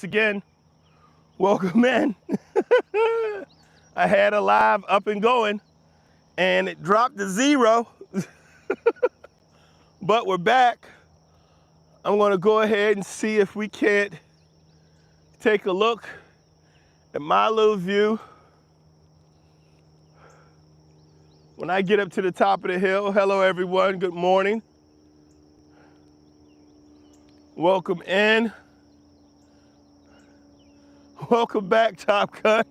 Again, welcome in. I had a live up and going and it dropped to 0, but we're back. I'm gonna go ahead and see if we can't take a look at my little view. When I get up to the top of the hill, hello everyone, good morning. Welcome in. Welcome back, Top Gun.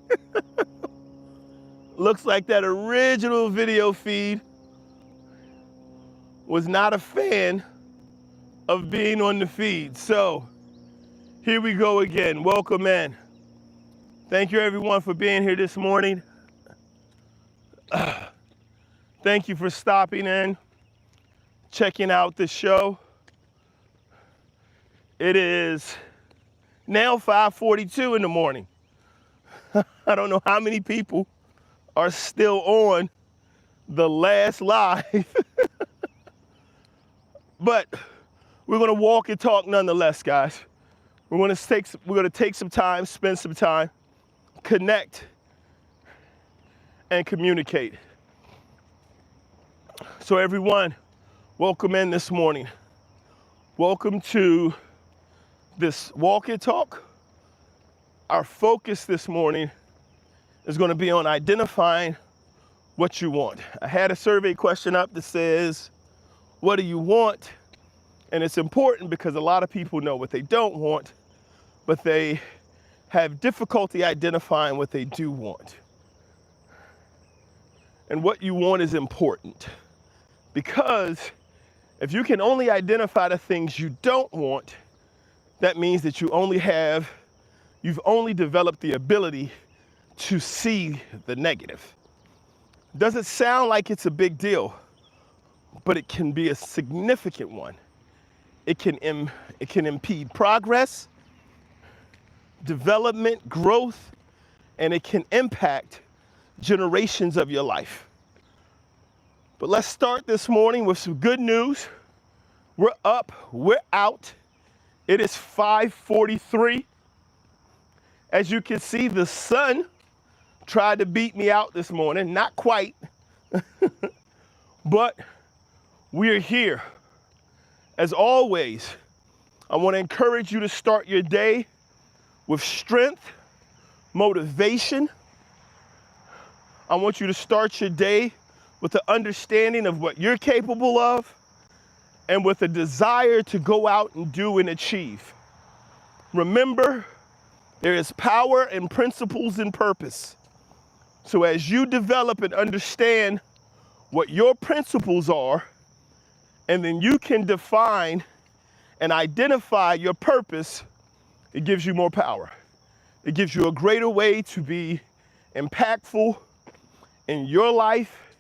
Looks like that original video feed was not a fan of being on the feed. So here we go again. Welcome in. Thank you everyone for being here this morning. Thank you for stopping in, checking out the show. It is now 5:42 in the morning. I don't know how many people are still on the last live, but we're gonna walk and talk nonetheless, guys. We're gonna take some time, spend some time, connect, and communicate. So everyone, welcome in this morning. Welcome to this walk and talk. Our focus this morning is going to be on identifying what you want. I had a survey question up that says, what do you want? And it's important because a lot of people know what they don't want, but they have difficulty identifying what they do want. And what you want is important because if you can only identify the things you don't want, that means that you've only developed the ability to see the negative. Doesn't sound like it's a big deal, but it can be a significant one. It can impede progress, development, growth, and it can impact generations of your life. But let's start this morning with some good news. We're up, we're out. It is 5:43. As you can see, the sun tried to beat me out this morning. Not quite, but we're here. As always, I want to encourage you to start your day with strength, motivation. I want you to start your day with the understanding of what you're capable of, and with a desire to go out and do and achieve. Remember, there is power in principles and purpose. So as you develop and understand what your principles are, and then you can define and identify your purpose, it gives you more power. It gives you a greater way to be impactful in your life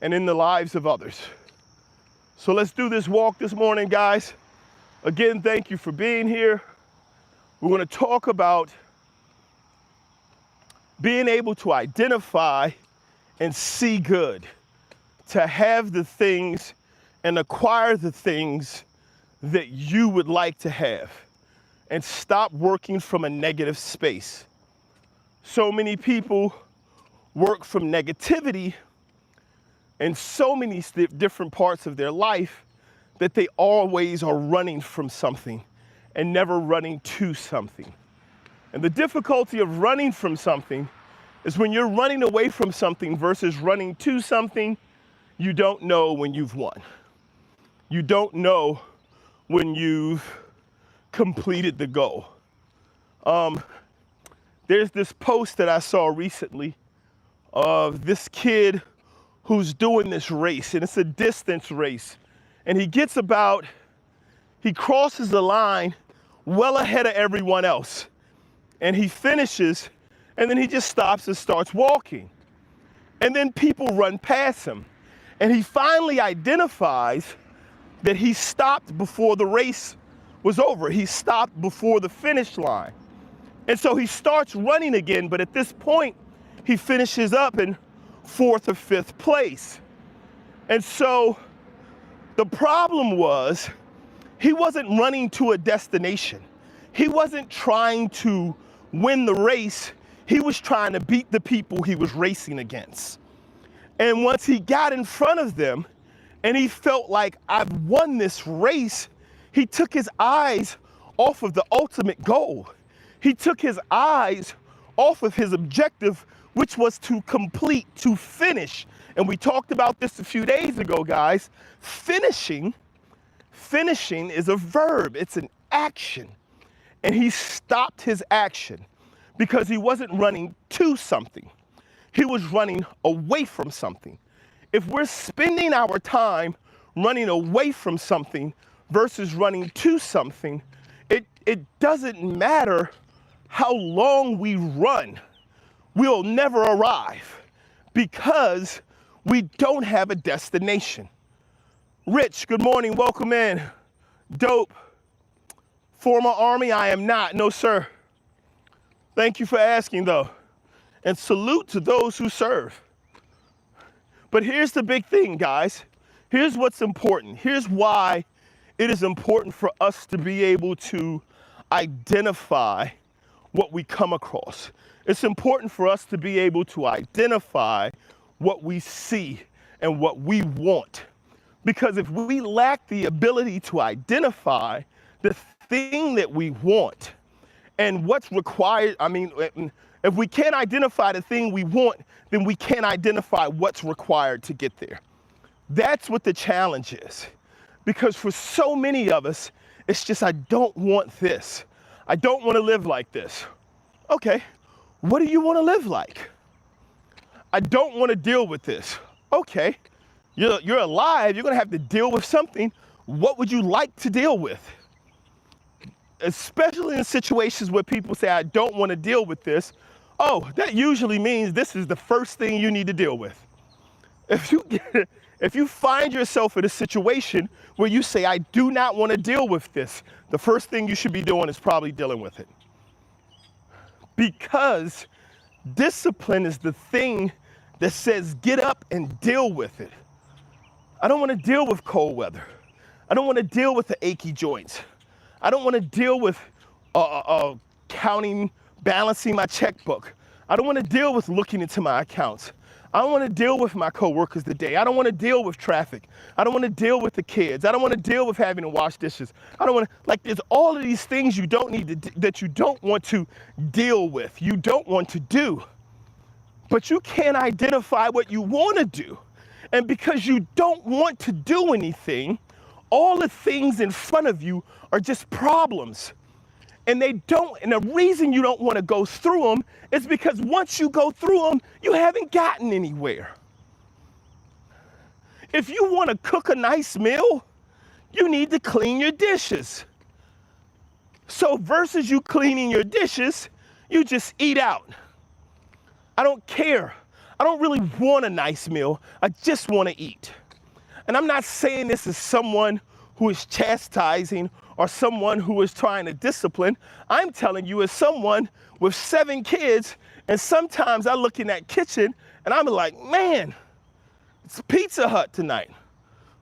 and in the lives of others. So let's do this walk this morning, guys. Again, thank you for being here. We're going to talk about being able to identify and see good, to have the things and acquire the things that you would like to have, and stop working from a negative space. So many people work from negativity in so many different parts of their life that they always are running from something and never running to something. And the difficulty of running from something is when you're running away from something versus running to something, you don't know when you've won. You don't know when you've completed the goal. There's this post that I saw recently of this kid who's doing this race, and it's a distance race. And he crosses the line well ahead of everyone else. And he finishes, and then he just stops and starts walking. And then people run past him. And he finally identifies that he stopped before the race was over. He stopped before the finish line. And so he starts running again, but at this point, he finishes up in 4th or 5th place. And so the problem was he wasn't running to a destination. He wasn't trying to win the race. He was trying to beat the people he was racing against. And once he got in front of them and he felt like, I've won this race, he took his eyes off of the ultimate goal. He took his eyes off of his objective, which was to complete, to finish. And we talked about this a few days ago, guys. Finishing is a verb, it's an action. And he stopped his action because he wasn't running to something. He was running away from something. If we're spending our time running away from something versus running to something, it doesn't matter how long we run, we'll never arrive because we don't have a destination. Rich, good morning, welcome in. Dope. Former Army, I am not, no sir. Thank you for asking though. And salute to those who serve. But here's the big thing, guys. Here's what's important. Here's why it is important for us to be able to identify what we come across. It's important for us to be able to identify what we see and what we want. Because if we lack the ability to identify the thing that we want and what's required, if we can't identify the thing we want, then we can't identify what's required to get there. That's what the challenge is. Because for so many of us, it's just, I don't want this. I don't want to live like this. Okay, what do you want to live like? I don't want to deal with this. Okay, you're alive, you're going to have to deal with something. What would you like to deal with? Especially in situations where people say, I don't want to deal with this. Oh, that usually means this is the first thing you need to deal with. If you find yourself in a situation where you say, I do not want to deal with this, the first thing you should be doing is probably dealing with it. Because discipline is the thing that says, get up and deal with it. I don't want to deal with cold weather. I don't want to deal with the achy joints. I don't want to deal with counting, balancing my checkbook. I don't want to deal with looking into my accounts. I don't want to deal with my coworkers today. I don't want to deal with traffic. I don't want to deal with the kids. I don't want to deal with having to wash dishes. I don't want to, there's all of these things you don't need to, that you don't want to deal with, you don't want to do. But you can't identify what you want to do. And because you don't want to do anything, all the things in front of you are just problems. And the reason you don't want to go through them is because once you go through them, you haven't gotten anywhere. If you want to cook a nice meal, you need to clean your dishes. So versus you cleaning your dishes, you just eat out. I don't care. I don't really want a nice meal. I just want to eat. And I'm not saying this as someone who is chastising or someone who is trying to discipline. I'm telling you as someone with 7 kids, and sometimes I look in that kitchen and I'm like, man, it's Pizza Hut tonight.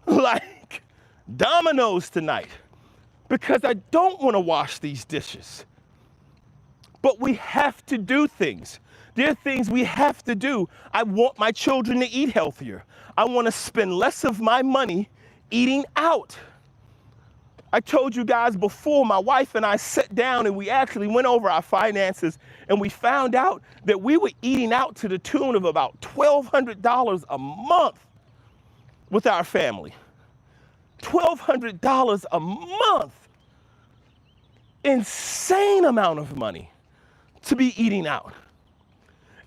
Like Domino's tonight. Because I don't want to wash these dishes. But we have to do things. There are things we have to do. I want my children to eat healthier. I want to spend less of my money eating out. I told you guys before, my wife and I sat down and we actually went over our finances and we found out that we were eating out to the tune of about $1,200 a month with our family. $1,200 a month. Insane amount of money to be eating out.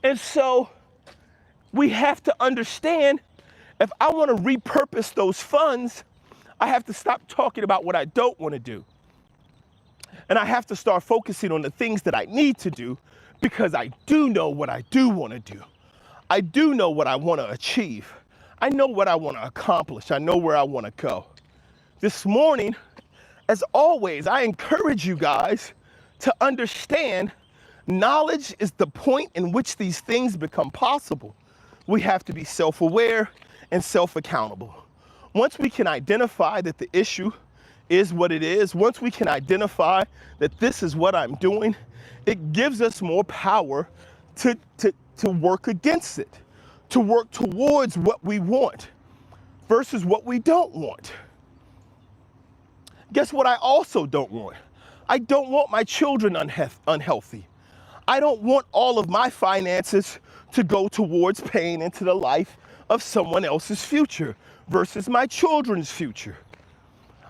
And so we have to understand, if I want to repurpose those funds, I have to stop talking about what I don't want to do. And I have to start focusing on the things that I need to do, because I do know what I do want to do. I do know what I want to achieve. I know what I want to accomplish. I know where I want to go. This morning, as always, I encourage you guys to understand knowledge is the point in which these things become possible. We have to be self-aware and self-accountable. Once we can identify that the issue is what it is, once we can identify that this is what I'm doing, it gives us more power to work against it, to work towards what we want versus what we don't want. Guess what I also don't want? I don't want my children unhealthy. I don't want all of my finances to go towards paying into the life of someone else's future versus my children's future.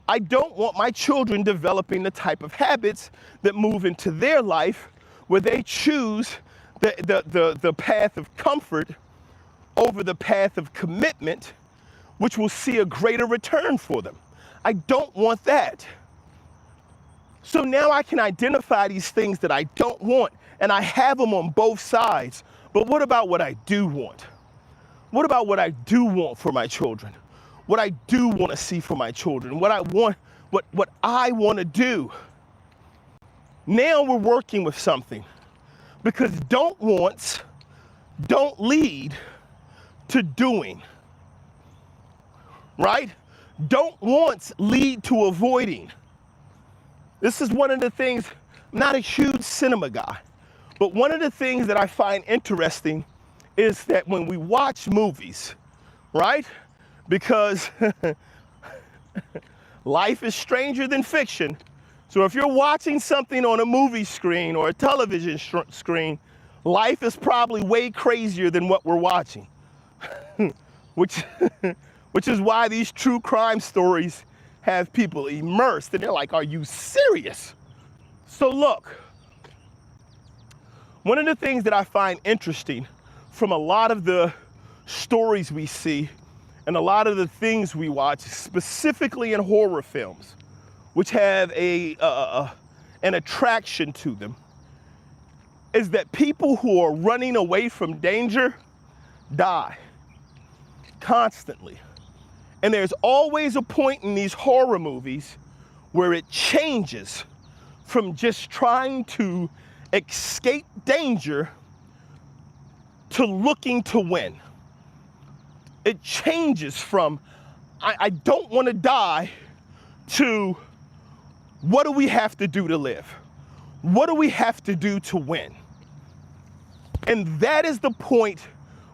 I don't want my children developing the type of habits that move into their life where they choose the path of comfort over the path of commitment, which will see a greater return for them. I don't want that. So now I can identify these things that I don't want, and I have them on both sides. But what about what I do want? What about what I do want for my children? What I do want to see for my children? What I want to do? Now we're working with something, because don't wants don't lead to doing, right? Don't wants lead to avoiding. This is one of the things, I'm not a huge cinema guy, but one of the things that I find interesting is that when we watch movies, right? Because life is stranger than fiction. So if you're watching something on a movie screen or a television screen, life is probably way crazier than what we're watching. which is why these true crime stories have people immersed, and they're like, are you serious? So look, one of the things that I find interesting from a lot of the stories we see and a lot of the things we watch, specifically in horror films, which have an attraction to them, is that people who are running away from danger die constantly. And there's always a point in these horror movies where it changes from just trying to escape danger to looking to win. It changes from, I don't want to die, to what do we have to do to live? What do we have to do to win? And that is the point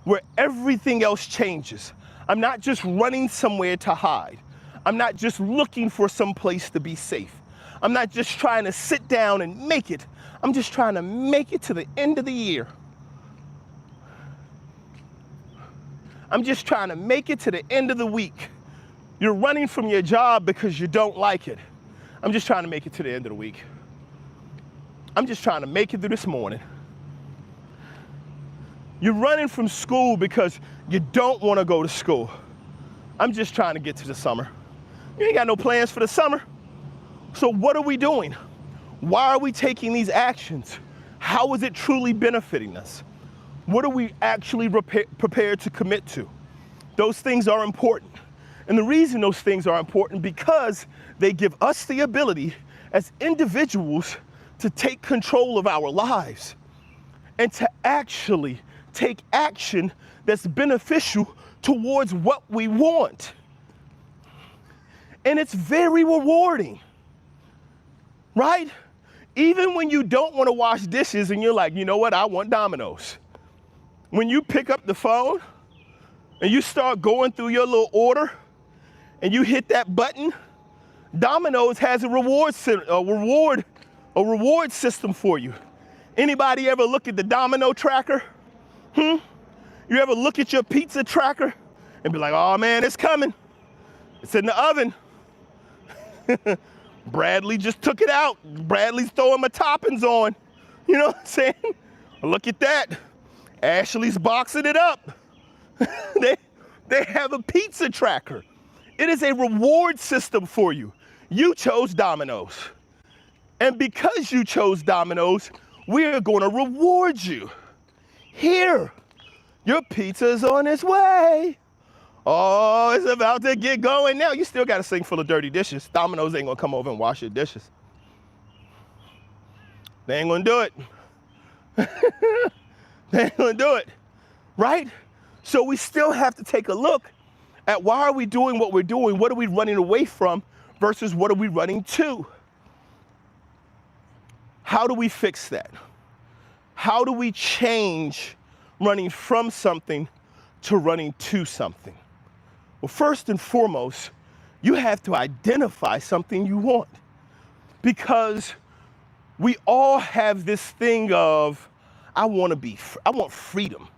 where everything else changes. I'm not just running somewhere to hide. I'm not just looking for some place to be safe. I'm not just trying to sit down and make it. I'm just trying to make it to the end of the year. I'm just trying to make it to the end of the week. You're running from your job because you don't like it. I'm just trying to make it to the end of the week. I'm just trying to make it through this morning. You're running from school because you don't want to go to school. I'm just trying to get to the summer. You ain't got no plans for the summer. So what are we doing? Why are we taking these actions? How is it truly benefiting us? What are we actually prepared to commit to? Those things are important. And the reason those things are important, because they give us the ability as individuals to take control of our lives and to actually take action that's beneficial towards what we want. And it's very rewarding, right? Even when you don't want to wash dishes and you're like, you know what, I want Domino's. When you pick up the phone and you start going through your little order and you hit that button, Domino's has a reward system for you. Anybody ever look at the Domino tracker? You ever look at your pizza tracker and be like, oh man, it's coming. It's in the oven. Bradley just took it out. Bradley's throwing my toppings on. You know what I'm saying? Look at that. Ashley's boxing it up. They have a pizza tracker. It is a reward system for you. You chose Domino's. And because you chose Domino's, we are going to reward you. Here, your pizza is on its way. Oh, it's about to get going now. You still got a sink full of dirty dishes. Domino's ain't gonna come over and wash your dishes. They ain't gonna do it. They ain't gonna do it, right? So we still have to take a look at why are we doing what we're doing? What are we running away from versus what are we running to? How do we fix that? How do we change running from something to running to something? Well, first and foremost, you have to identify something you want, because we all have this thing of, I want freedom.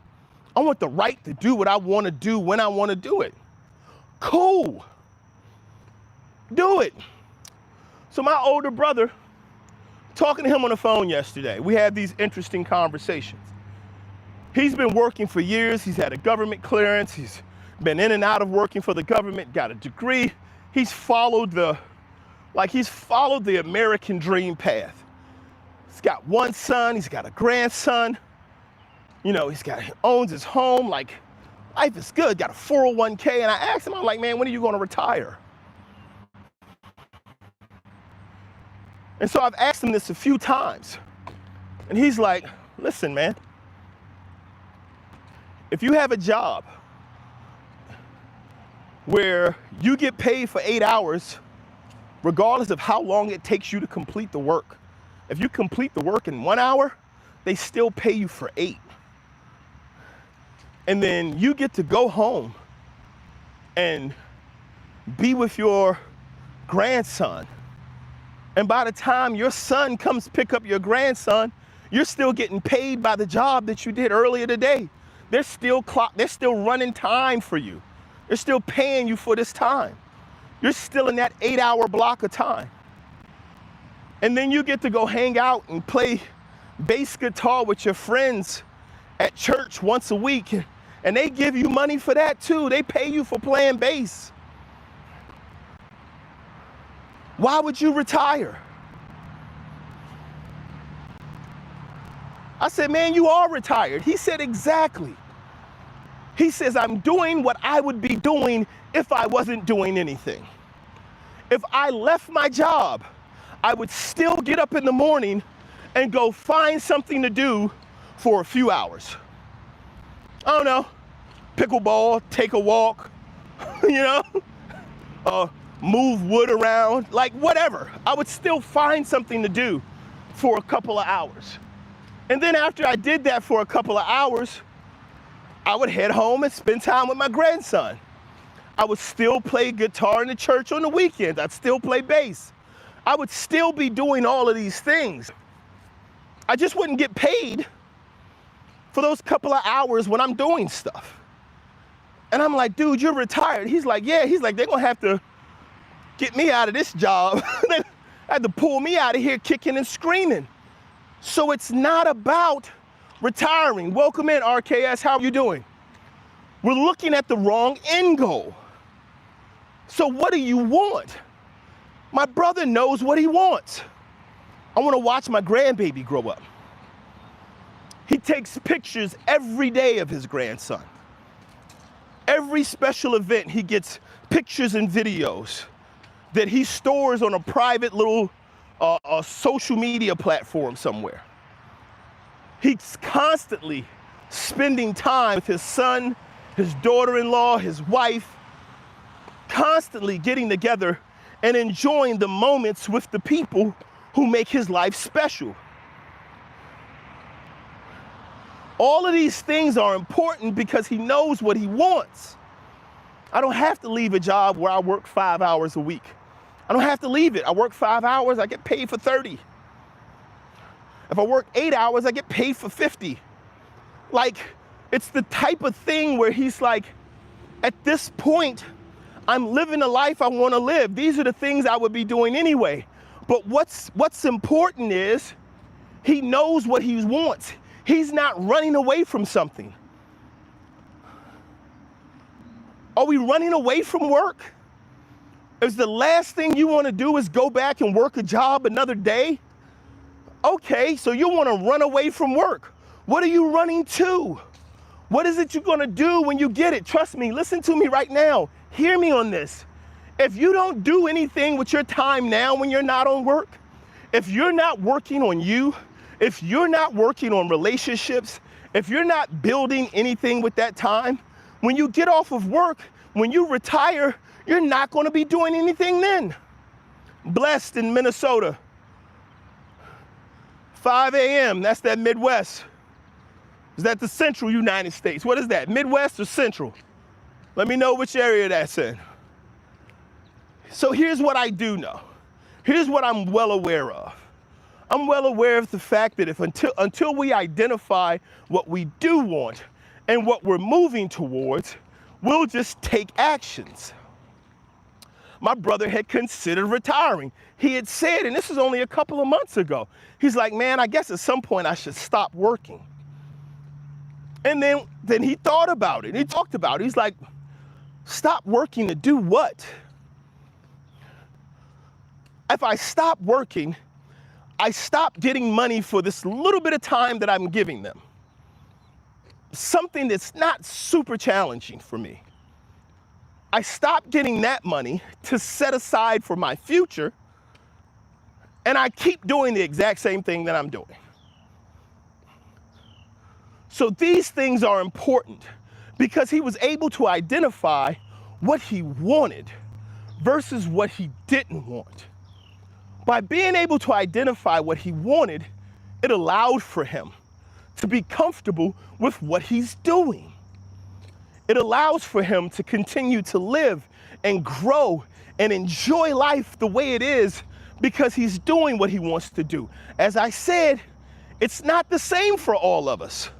I want the right to do what I want to do when I want to do it. Cool. Do it. So my older brother, talking to him on the phone yesterday, we had these interesting conversations. He's been working for years. He's had a government clearance. He's been in and out of working for the government, got a degree. He's followed the American dream path. He's got one son, he's got a grandson. You know, he owns his home, like life is good, got a 401k. And I asked him, I'm like, man, when are you gonna retire? And so I've asked him this a few times. And he's like, listen, man, if you have a job where you get paid for 8 hours, regardless of how long it takes you to complete the work, if you complete the work in 1 hour, they still pay you for 8. And then you get to go home and be with your grandson. And by the time your son comes pick up your grandson, you're still getting paid by the job that you did earlier today. They're still running time for you. They're still paying you for this time. You're still in that 8-hour block of time. And then you get to go hang out and play bass guitar with your friends at church once a week. And they give you money for that too. They pay you for playing bass. Why would you retire? I said, man, you are retired. He said, exactly. He says, I'm doing what I would be doing if I wasn't doing anything. If I left my job, I would still get up in the morning and go find something to do for a few hours. I don't know, pickleball, take a walk, move wood around, like whatever. I would still find something to do for a couple of hours. And then after I did that for a couple of hours, I would head home and spend time with my grandson. I would still play guitar in the church on the weekends. I'd still play bass. I would still be doing all of these things. I just wouldn't get paid for those couple of hours when I'm doing stuff. And I'm like, dude, you're retired. He's like, yeah. He's like, they're gonna have to get me out of this job. They had to pull me out of here kicking and screaming. So it's not about retiring. Welcome in, RKS, how are you doing? We're looking at the wrong end goal. So what do you want? My brother knows what he wants. I want to watch my grandbaby grow up. He takes pictures every day of his grandson. Every special event, he gets pictures and videos that he stores on a private little social media platform somewhere. He's constantly spending time with his son, his daughter-in-law, his wife, constantly getting together and enjoying the moments with the people who make his life special. All of these things are important because he knows what he wants. I don't have to leave a job where I work 5 hours a week. I don't have to leave it. I work 5 hours, I get paid for 30. If I work 8 hours, I get paid for 50. Like, it's the type of thing where he's like, at this point, I'm living the life I want to live. These are the things I would be doing anyway. But what's important is he knows what he wants. He's not running away from something. Are we running away from work? Is the last thing you want to do is go back and work a job another day? Okay, so you want to run away from work. What are you running to? What is it you're going to do when you get it? Trust me, listen to me right now. Hear me on this. If you don't do anything with your time now when you're not on work, if you're not working on you, if you're not working on relationships, if you're not building anything with that time, when you get off of work, when you retire, you're not going to be doing anything then. Blessed in Minnesota. 5 a.m., that's that Midwest. Is that the central United States? What is that, Midwest or central? Let me know which area that's in. So here's what I do know. Here's what I'm well aware of. I'm well aware of the fact that until we identify what we do want and what we're moving towards, we'll just take actions. My brother had considered retiring. He had said, and this was only a couple of months ago, he's like, man, I guess at some point I should stop working. And then he thought about it. He talked about it. He's like, stop working to do what? If I stop working, I stop getting money for this little bit of time that I'm giving them. Something that's not super challenging for me. I stop getting that money to set aside for my future, and I keep doing the exact same thing that I'm doing. So these things are important because he was able to identify what he wanted versus what he didn't want. By being able to identify what he wanted, it allowed for him to be comfortable with what he's doing. It allows for him to continue to live and grow and enjoy life the way it is because he's doing what he wants to do. As I said, it's not the same for all of us.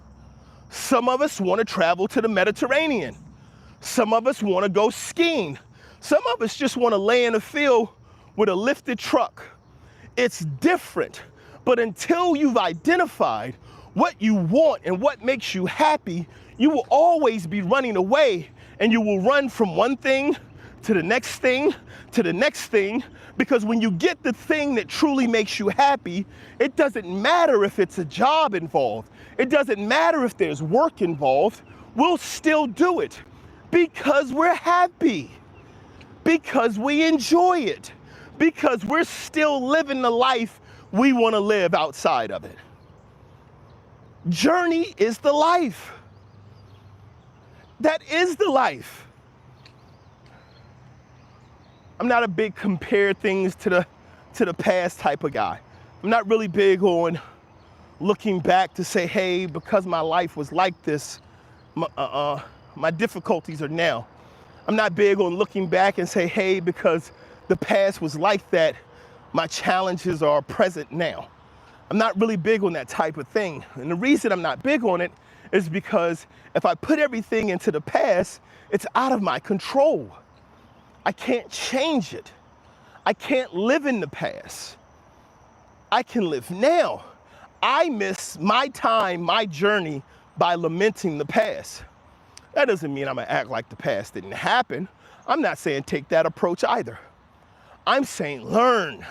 Some of us want to travel to the Mediterranean. Some of us want to go skiing. Some of us just want to lay in a field with a lifted truck. It's different, but until you've identified what you want and what makes you happy, you will always be running away, and you will run from one thing to the next thing to the next thing, because when you get the thing that truly makes you happy, it doesn't matter if it's a job involved. It doesn't matter if there's work involved. We'll still do it because we're happy, because we enjoy it, because we're still living the life we want to live outside of it. Journey is the life. That is the life. I'm not a big compare things to the past type of guy. I'm not really big on looking back to say, hey, because my life was like this, my difficulties are now. I'm not big on looking back and say, hey, because the past was like that, my challenges are present now. I'm not really big on that type of thing. And the reason I'm not big on it is because if I put everything into the past, it's out of my control. I can't change it. I can't live in the past. I can live now. I miss my time, my journey by lamenting the past. That doesn't mean I'm gonna act like the past didn't happen. I'm not saying take that approach either. I'm saying learn.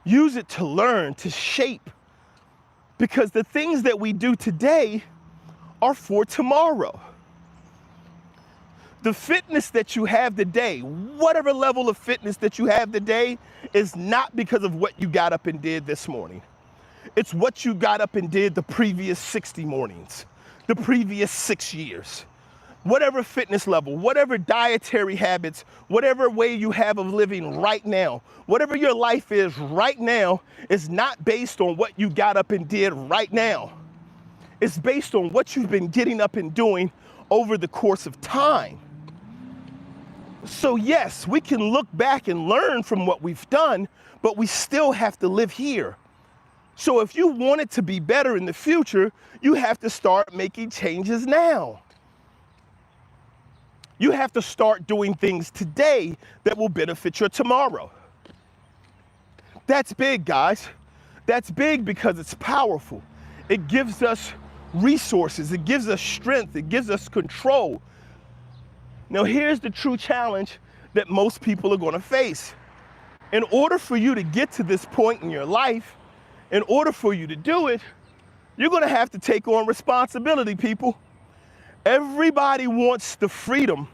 Use it to learn, to shape. Because the things that we do today are for tomorrow. The fitness that you have today, whatever level of fitness that you have today, is not because of what you got up and did this morning. It's what you got up and did the previous 60 mornings, the previous 6 years. Whatever fitness level, whatever dietary habits, whatever way you have of living right now, whatever your life is right now is not based on what you got up and did right now. It's based on what you've been getting up and doing over the course of time. So yes, we can look back and learn from what we've done, but we still have to live here. So if you want it to be better in the future, you have to start making changes now. You have to start doing things today that will benefit your tomorrow. That's big, guys. That's big because it's powerful. It gives us resources. It gives us strength. It gives us control. Now, here's the true challenge that most people are going to face. In order for you to get to this point in your life, in order for you to do it, you're going to have to take on responsibility, people. Everybody wants the freedom.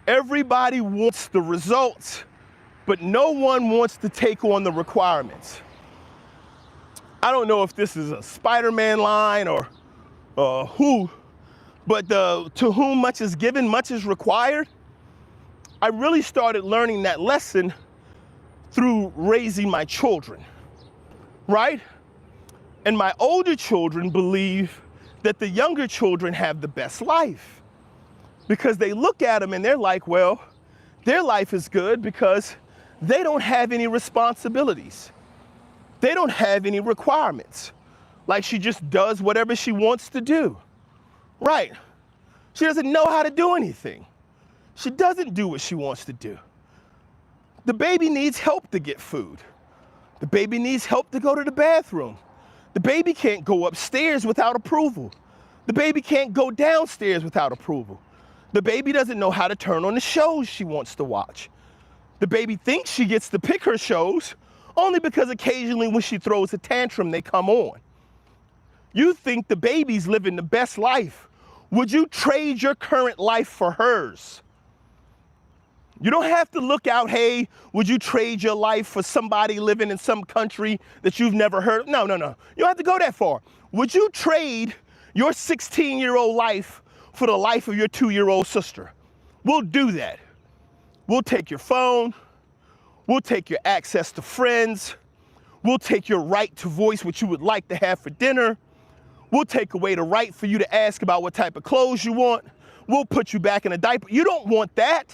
Everybody wants the results, but no one wants to take on the requirements. I don't know if this is a Spider-Man line or who, but to whom much is given, much is required. I really started learning that lesson through raising my children, right? And my older children believe that the younger children have the best life because they look at them and they're like, well, their life is good because they don't have any responsibilities. They don't have any requirements. Like she just does whatever she wants to do, right? She doesn't know how to do anything. She doesn't do what she wants to do. The baby needs help to get food. The baby needs help to go to the bathroom. The baby can't go upstairs without approval. The baby can't go downstairs without approval. The baby doesn't know how to turn on the shows she wants to watch. The baby thinks she gets to pick her shows only because occasionally when she throws a tantrum, they come on. You think the baby's living the best life. Would you trade your current life for hers? You don't have to look out, hey, would you trade your life for somebody living in some country that you've never heard of? No. You don't have to go that far. Would you trade your 16-year-old life for the life of your 2-year-old sister? We'll do that. We'll take your phone. We'll take your access to friends. We'll take your right to voice what you would like to have for dinner. We'll take away the right for you to ask about what type of clothes you want. We'll put you back in a diaper. You don't want that.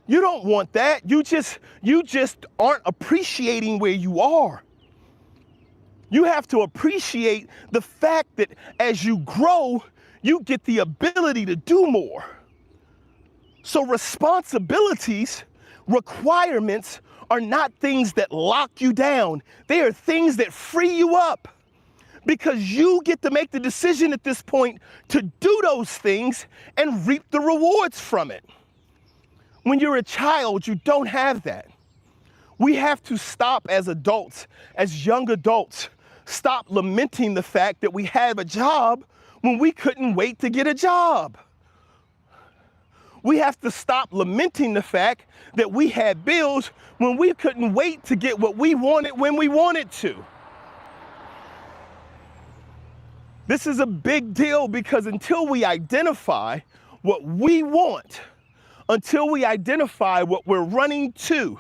You don't want that. You just aren't appreciating where you are. You have to appreciate the fact that as you grow, you get the ability to do more. So responsibilities, requirements are not things that lock you down. They are things that free you up because you get to make the decision at this point to do those things and reap the rewards from it. When you're a child, you don't have that. We have to stop as adults, as young adults, stop lamenting the fact that we have a job when we couldn't wait to get a job. We have to stop lamenting the fact that we had bills when we couldn't wait to get what we wanted when we wanted to. This is a big deal because until we identify what we want, until we identify what we're running to,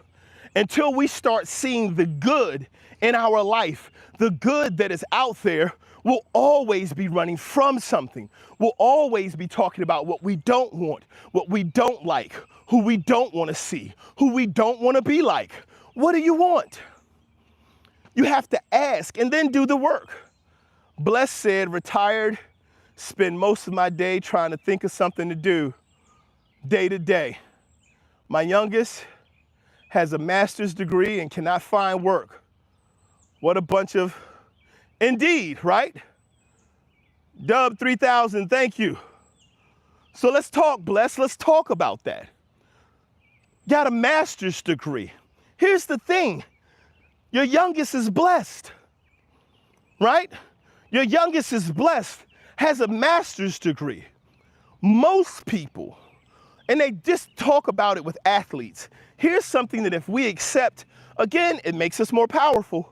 until we start seeing the good in our life, the good that is out there, we'll always be running from something. We'll always be talking about what we don't want, what we don't like, who we don't want to see, who we don't want to be like. What do you want? You have to ask and then do the work. Bless said, retired, spend most of my day trying to think of something to do day to day. My youngest has a master's degree and cannot find work. What a bunch of, indeed, right? Dub 3000, thank you. So let's talk, Bless, let's talk about that. Got a master's degree. Here's the thing, your youngest is blessed, right? Your youngest is blessed, has a master's degree. Most people, and they just talk about it with athletes. Here's something that if we accept, again, it makes us more powerful.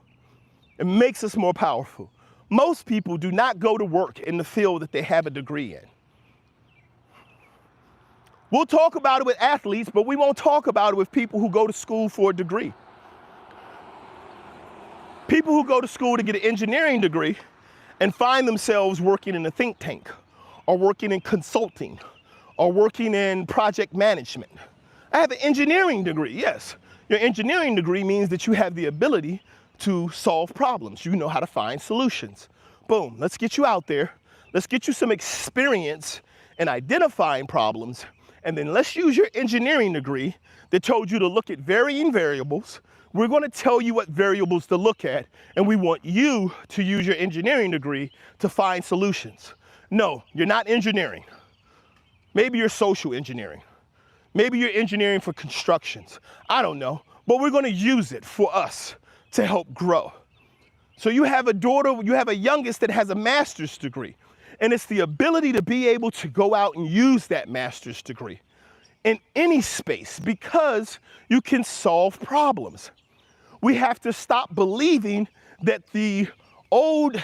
It makes us more powerful. Most people do not go to work in the field that they have a degree in. We'll talk about it with athletes, but we won't talk about it with people who go to school for a degree. People who go to school to get an engineering degree and find themselves working in a think tank or working in consulting or working in project management. I have an engineering degree, yes. Your engineering degree means that you have the ability to solve problems. You know how to find solutions. Boom, let's get you out there. Let's get you some experience in identifying problems, and then let's use your engineering degree that told you to look at varying variables. We're going to tell you what variables to look at, and we want you to use your engineering degree to find solutions. No, you're not engineering. Maybe you're social engineering. Maybe you're engineering for constructions. I don't know, but we're going to use it for us to help grow. So you have a daughter, you have a youngest that has a master's degree, and it's the ability to be able to go out and use that master's degree in any space because you can solve problems. We have to stop believing that the old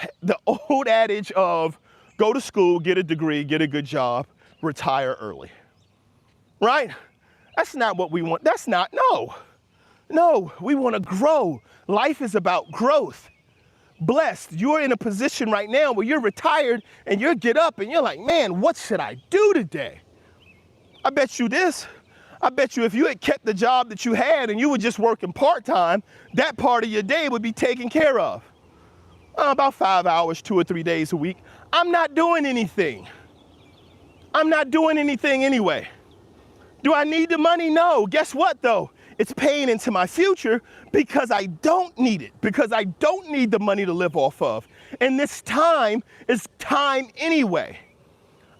adage of go to school, get a degree, get a good job, retire early, right? That's not what we want. No. No, we want to grow. Life is about growth. Blessed, you're in a position right now where you're retired and you get up and you're like, man, what should I do today? I bet you this. I bet you if you had kept the job that you had and you were just working part-time, that part of your day would be taken care of. About 5 hours, 2 or 3 days a week. I'm not doing anything. I'm not doing anything anyway. Do I need the money? No. Guess what though? It's paying into my future because I don't need it, because I don't need the money to live off of. And this time is time anyway.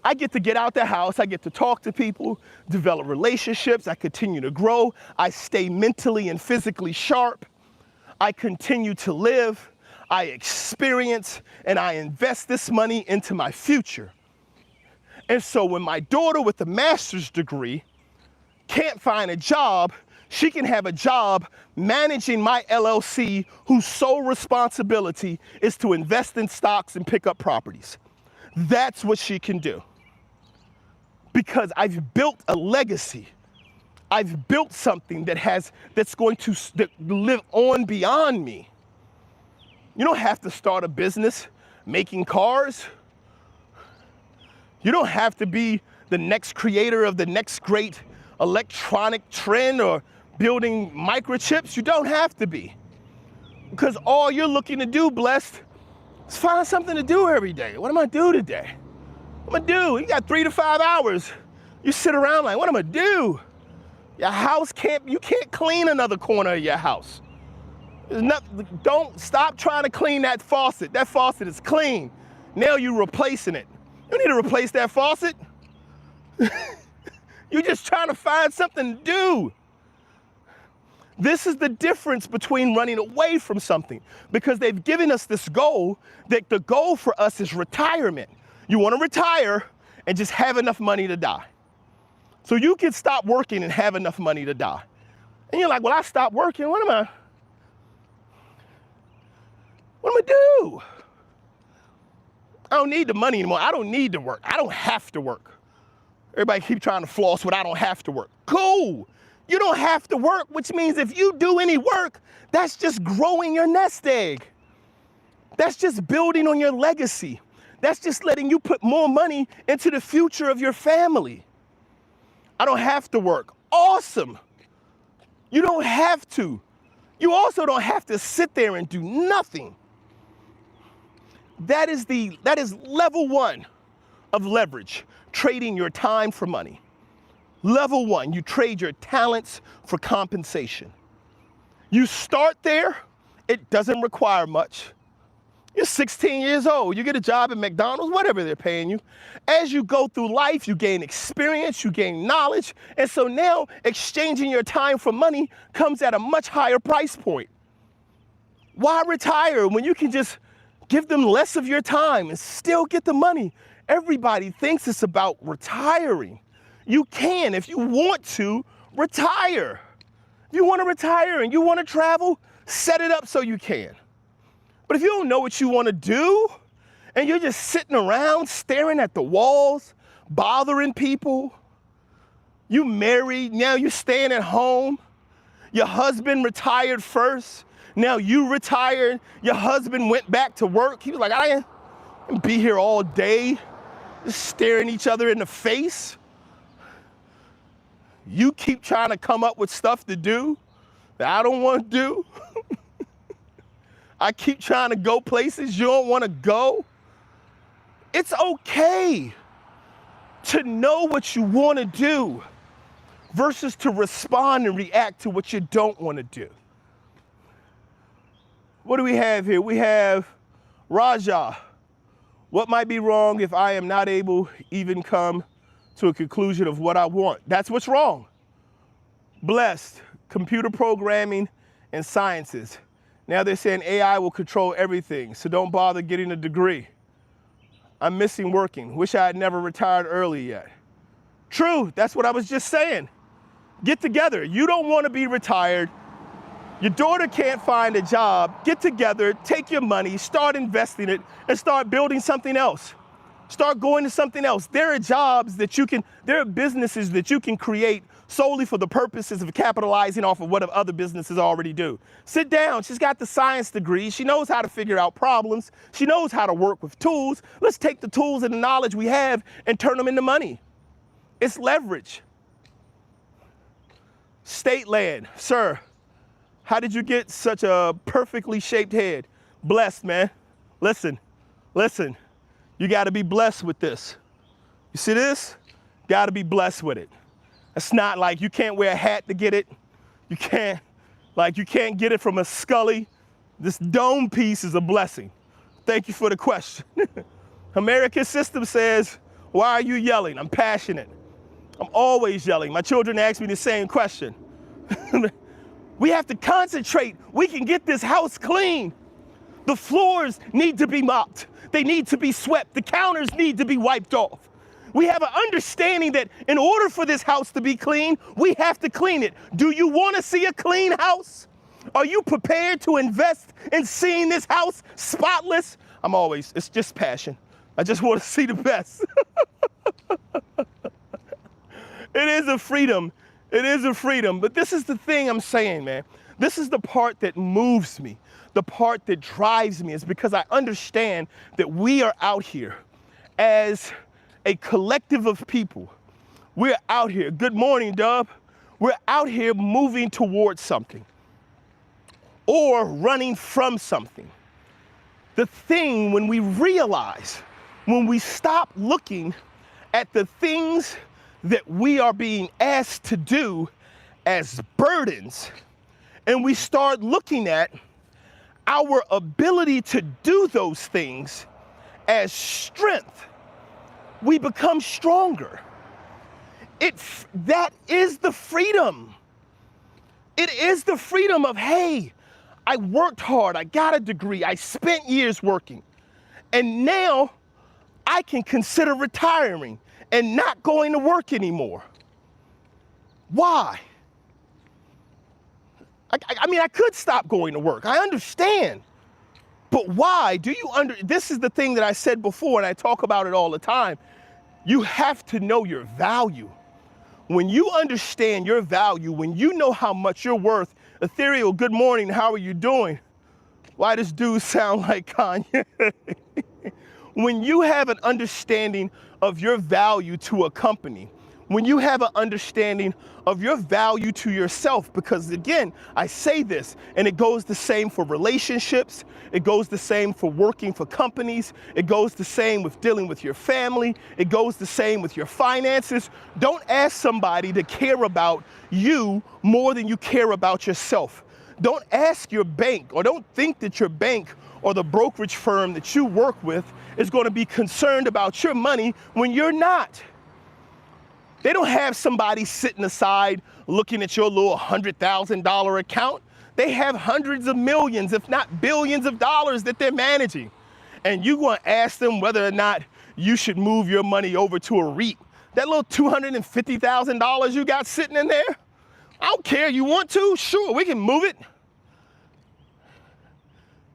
I get to get out the house, I get to talk to people, develop relationships, I continue to grow, I stay mentally and physically sharp, I continue to live, I experience, and I invest this money into my future. And so when my daughter with a master's degree can't find a job, she can have a job managing my LLC whose sole responsibility is to invest in stocks and pick up properties. That's what she can do. Because I've built a legacy. I've built something that's going to live on beyond me. You don't have to start a business making cars. You don't have to be the next creator of the next great electronic trend or building microchips. You don't have to be. Because all you're looking to do, blessed, is find something to do every day. What am I do today? What am I do? You got 3 to 5 hours. You sit around like, what am I do? Your house you can't clean another corner of your house. Don't stop trying to clean that faucet. That faucet is clean. Now you're replacing it. You don't need to replace that faucet. You're just trying to find something to do. This is the difference between running away from something, because they've given us this goal that the goal for us is retirement. You want to retire and just have enough money to die. So you can stop working and have enough money to die. And you're like, well, I stopped working. What am I do? I don't need the money anymore. I don't need to work. I don't have to work. Everybody keep trying to floss with I don't have to work. Cool. You don't have to work, which means if you do any work, that's just growing your nest egg. That's just building on your legacy. That's just letting you put more money into the future of your family. I don't have to work. Awesome. You don't have to. You also don't have to sit there and do nothing. That is level 1 of leverage, trading your time for money. Level 1, you trade your talents for compensation. You start there, it doesn't require much. You're 16 years old, you get a job at McDonald's, whatever they're paying you. As you go through life, you gain experience, you gain knowledge, and so now exchanging your time for money comes at a much higher price point. Why retire when you can just give them less of your time and still get the money? Everybody thinks it's about retiring. You can, if you want to, retire. If you want to retire and you want to travel, set it up so you can. But if you don't know what you want to do, and you're just sitting around staring at the walls, bothering people, you married, now you're staying at home, your husband retired first, now you retired, your husband went back to work, he was like, I can't be here all day, just staring each other in the face. You keep trying to come up with stuff to do that I don't want to do. I keep trying to go places you don't want to go. It's okay to know what you want to do versus to respond and react to what you don't want to do. What do we have here? We have Raja. What might be wrong if I am not able even come to a conclusion of what I want? That's what's wrong. Blessed, computer programming and sciences. Now they're saying AI will control everything, so don't bother getting a degree. I'm missing working. Wish I had never retired early yet. True, that's what I was just saying. Get together. You don't want to be retired. Your daughter can't find a job. Get together, take your money, start investing it, and start building something else. Start going to something else. There are jobs that there are businesses that you can create solely for the purposes of capitalizing off of what other businesses already do. Sit down. She's got the science degree. She knows how to figure out problems. She knows how to work with tools. Let's take the tools and the knowledge we have and turn them into money. It's leverage. State land. Sir, how did you get such a perfectly shaped head? Blessed, man. Listen. You got to be blessed with this. You see this? Got to be blessed with it. It's not like you can't wear a hat to get it. You can't get it from a Scully. This dome piece is a blessing. Thank you for the question. American system says, why are you yelling? I'm passionate. I'm always yelling. My children ask me the same question. We have to concentrate. We can get this house clean. The floors need to be mopped. They need to be swept. The counters need to be wiped off. We have an understanding that in order for this house to be clean, we have to clean it. Do you want to see a clean house? Are you prepared to invest in seeing this house spotless? It's just passion. I just want to see the best. It is a freedom. It is a freedom. But this is the thing I'm saying, man. This is the part that moves me. The part that drives me is because I understand that we are out here as a collective of people. We're out here. Good morning, Dub. We're out here moving towards something or running from something. The thing when we realize, when we stop looking at the things that we are being asked to do as burdens, and we start looking at our ability to do those things as strength, we become stronger. That is the freedom. It is the freedom of, hey, I worked hard, I got a degree, I spent years working, and now I can consider retiring and not going to work anymore. Why? I could stop going to work. I understand. But why? This is the thing that I said before, and I talk about it all the time. You have to know your value. When you understand your value, when you know how much you're worth, Ethereal, good morning, how are you doing? Why does dude sound like Kanye? When you have an understanding of your value to a company, when you have an understanding of your value to yourself, because again, I say this, and it goes the same for relationships, it goes the same for working for companies, it goes the same with dealing with your family, it goes the same with your finances. Don't ask somebody to care about you more than you care about yourself. Don't ask your bank, or don't think that your bank or the brokerage firm that you work with is going to be concerned about your money when you're not. They don't have somebody sitting aside looking at your little $100,000 account. They have hundreds of millions, if not billions of dollars that they're managing. And you want to ask them whether or not you should move your money over to a REIT. That little $250,000 you got sitting in there, I don't care. You want to? Sure, we can move it.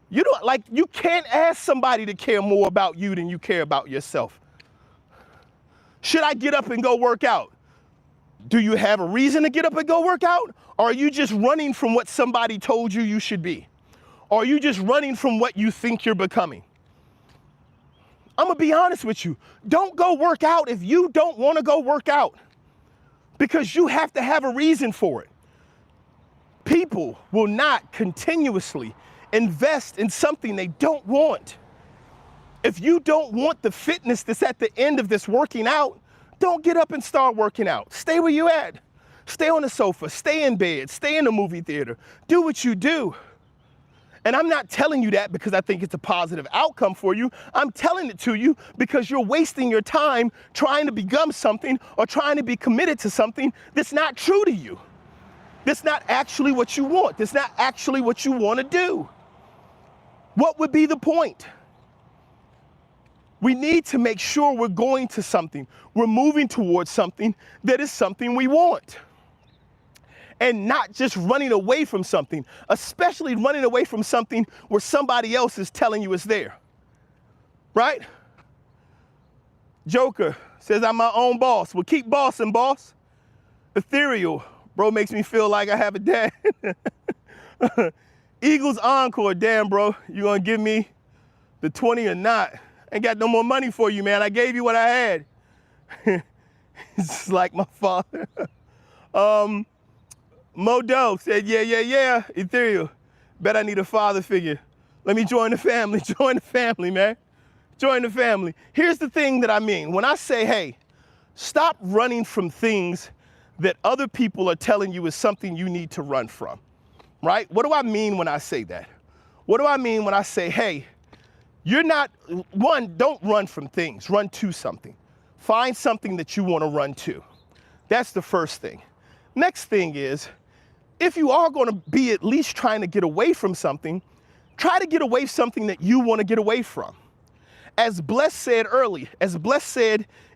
You can't ask somebody to care more about you than you care about yourself. Should I get up and go work out? Do you have a reason to get up and go work out? Or are you just running from what somebody told you you should be? Or are you just running from what you think you're becoming? I'm gonna be honest with you. Don't go work out if you don't want to go work out, because you have to have a reason for it. People will not continuously invest in something they don't want. If you don't want the fitness that's at the end of this working out, don't get up and start working out. Stay where you at. Stay on the sofa, stay in bed, stay in the movie theater. Do what you do. And I'm not telling you that because I think it's a positive outcome for you. I'm telling it to you because you're wasting your time trying to become something or trying to be committed to something that's not true to you. That's not actually what you want. That's not actually what you want to do. What would be the point? We need to make sure we're going to something. We're moving towards something that is something we want. And not just running away from something, especially running away from something where somebody else is telling you it's there. Right? Joker says, I'm my own boss. Well, keep bossing, boss. Ethereal, bro, makes me feel like I have a dad. Eagles Encore, damn, bro, you gonna give me the 20 or not? Ain't got no more money for you, man. I gave you what I had. It's like my father. Modo said, yeah, Ethereal. Bet I need a father figure. Let me join the family. Join the family, man. Join the family. Here's the thing that I mean. When I say, hey, stop running from things that other people are telling you is something you need to run from, right? What do I mean when I say that? What do I mean when I say, hey, you're not, one, don't run from things, run to something. Find something that you want to run to. That's the first thing. Next thing is, if you are going to be at least trying to get away from something, try to get away something that you want to get away from. As Bless said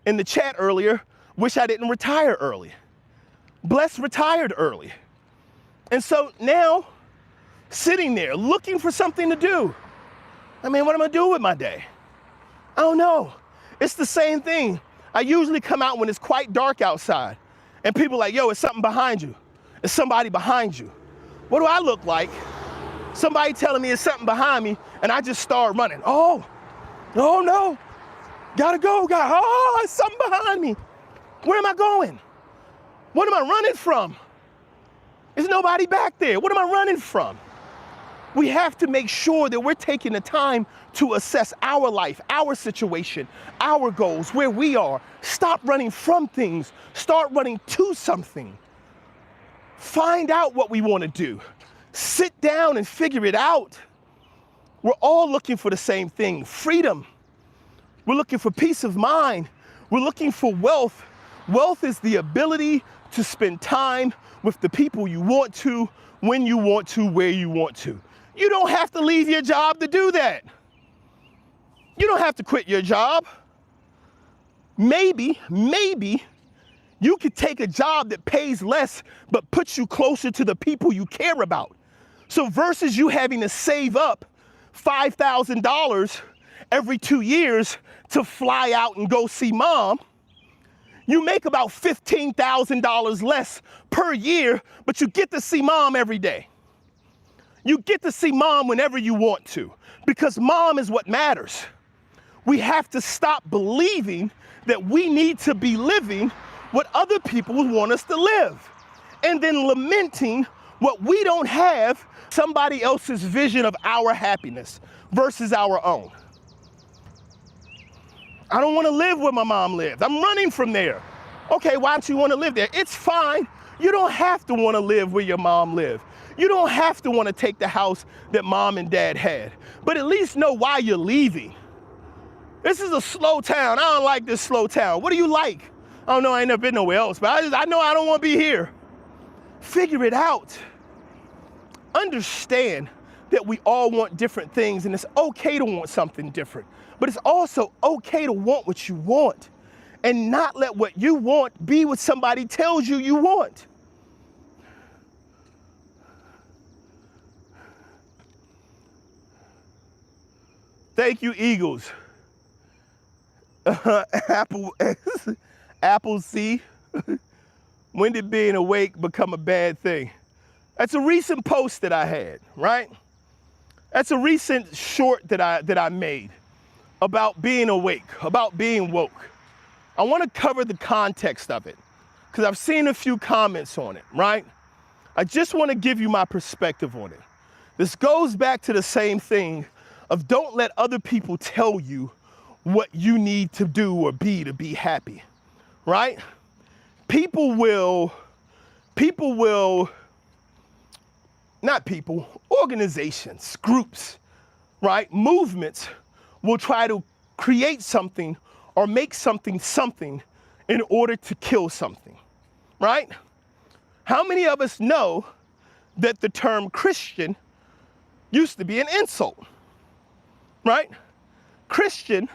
in the chat earlier, wish I didn't retire early. Bless retired early. And so now, sitting there looking for something to do. I mean, what am I doing with my day? I don't know. It's the same thing. I usually come out when it's quite dark outside and people are like, yo, it's something behind you. It's somebody behind you. What do I look like? Somebody telling me it's something behind me and I just start running. Oh no, gotta go, it's something behind me. Where am I going? What am I running from? There's nobody back there. What am I running from? We have to make sure that we're taking the time to assess our life, our situation, our goals, where we are. Stop running from things. Start running to something. Find out what we want to do. Sit down and figure it out. We're all looking for the same thing, freedom. We're looking for peace of mind. We're looking for wealth. Wealth is the ability to spend time with the people you want to, when you want to, where you want to. You don't have to leave your job to do that. You don't have to quit your job. Maybe you could take a job that pays less but puts you closer to the people you care about. So versus you having to save up $5,000 every 2 years to fly out and go see mom, you make about $15,000 less per year, but you get to see mom every day. You get to see mom whenever you want to, because mom is what matters. We have to stop believing that we need to be living what other people want us to live, and then lamenting what we don't have, somebody else's vision of our happiness versus our own. I don't want to live where my mom lived. I'm running from there. Okay, why don't you want to live there? It's fine. You don't have to want to live where your mom lived. You don't have to want to take the house that mom and dad had, but at least know why you're leaving. This is a slow town. I don't like this slow town. What do you like? I don't know, I ain't never been nowhere else, but I know I don't want to be here. Figure it out. Understand that we all want different things, and it's okay to want something different, but it's also okay to want what you want and not let what you want be what somebody tells you you want. Thank you, Eagles. Apple C. When did being awake become a bad thing? That's a recent post that I had, right? That's a recent short that I made about being awake, about being woke. I want to cover the context of it because I've seen a few comments on it, right? I just want to give you my perspective on it. This goes back to the same thing of don't let other people tell you what you need to do or be to be happy, right? Organizations, groups, right? Movements will try to create something or make something in order to kill something, right? How many of us know that the term Christian used to be an insult, right? Christian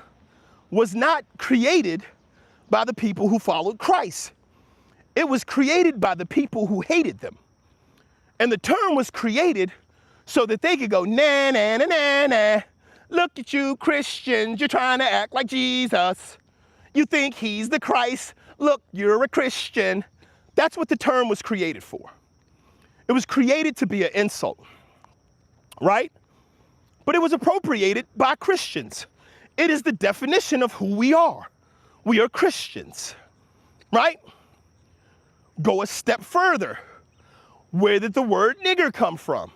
was not created by the people who followed Christ. It was created by the people who hated them. And the term was created so that they could go, nah, nah, nah, nah, nah. Look at you, Christians, you're trying to act like Jesus. You think he's the Christ. Look, you're a Christian. That's what the term was created for. It was created to be an insult, right? But it was appropriated by Christians. It is the definition of who we are. We are Christians, right? Go a step further. Where did the word nigger come from?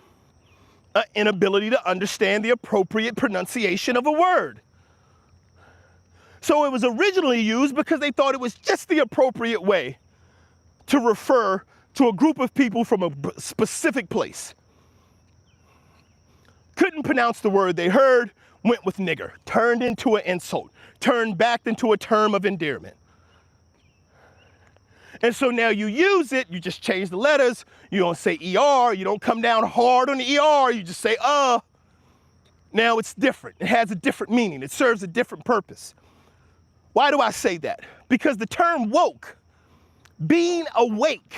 An inability to understand the appropriate pronunciation of a word. So it was originally used because they thought it was just the appropriate way to refer to a group of people from a specific place. Couldn't pronounce the word they heard, went with nigger, turned into an insult, turned back into a term of endearment. And so now you use it, you just change the letters, you don't say ER, you don't come down hard on the ER, you just say Now it's different, it has a different meaning, it serves a different purpose. Why do I say that? Because the term woke, being awake,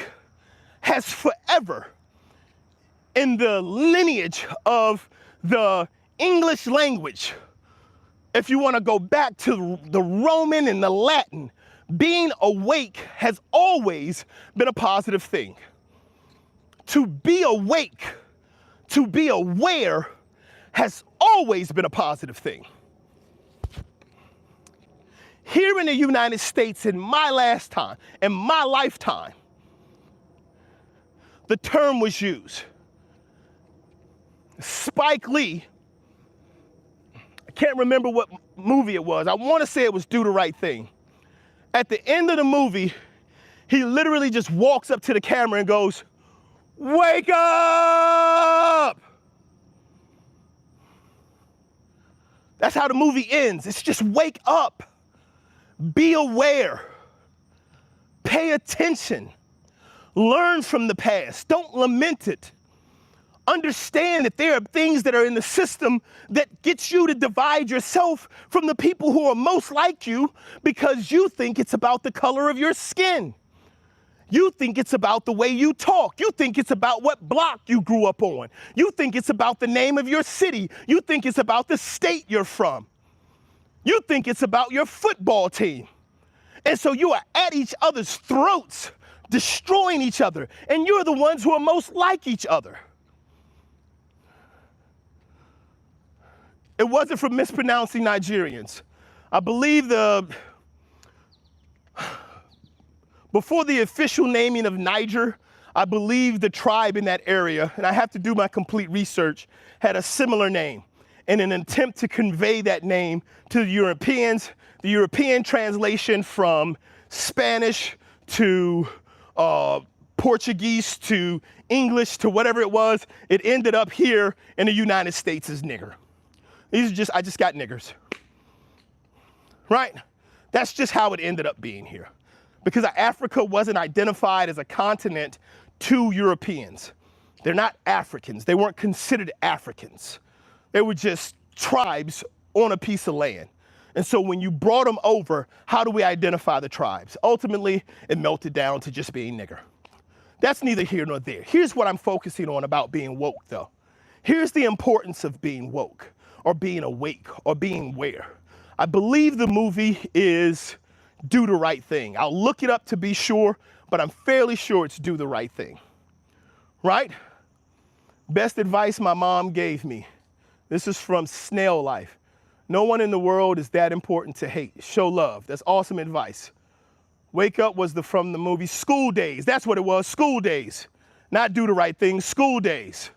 has forever, in the lineage of the English language, if you want to go back to the Roman and the Latin, being awake has always been a positive thing. To be awake, to be aware, has always been a positive thing. Here in the United States, in my lifetime, the term was used. Spike Lee, I can't remember what movie it was. I want to say it was Do the Right Thing. At the end of the movie, he literally just walks up to the camera and goes, "Wake up!" That's how the movie ends. It's just wake up. Be aware. Pay attention. Learn from the past. Don't lament it. Understand that there are things that are in the system that gets you to divide yourself from the people who are most like you because you think it's about the color of your skin. You think it's about the way you talk. You think it's about what block you grew up on. You think it's about the name of your city. You think it's about the state you're from. You think it's about your football team. And so you are at each other's throats, destroying each other, and you're the ones who are most like each other. It wasn't from mispronouncing Nigerians. I believe before the official naming of Niger, I believe the tribe in that area, and I have to do my complete research, had a similar name. In an attempt to convey that name to the Europeans, the European translation from Spanish to Portuguese to English to whatever it was, it ended up here in the United States as nigger. I just got niggers, right? That's just how it ended up being here. Because Africa wasn't identified as a continent to Europeans. They're not Africans. They weren't considered Africans. They were just tribes on a piece of land. And so when you brought them over, how do we identify the tribes? Ultimately, it melted down to just being nigger. That's neither here nor there. Here's what I'm focusing on about being woke, though. Here's the importance of being woke, or being awake, or being aware. I believe the movie is Do the Right Thing. I'll look it up to be sure, but I'm fairly sure it's Do the Right Thing, right? Best advice my mom gave me. This is from Snail Life. No one in the world is that important to hate. Show love. That's awesome advice. Wake Up was from the movie School Days. That's what it was, School Days. Not Do the Right Thing, School Days.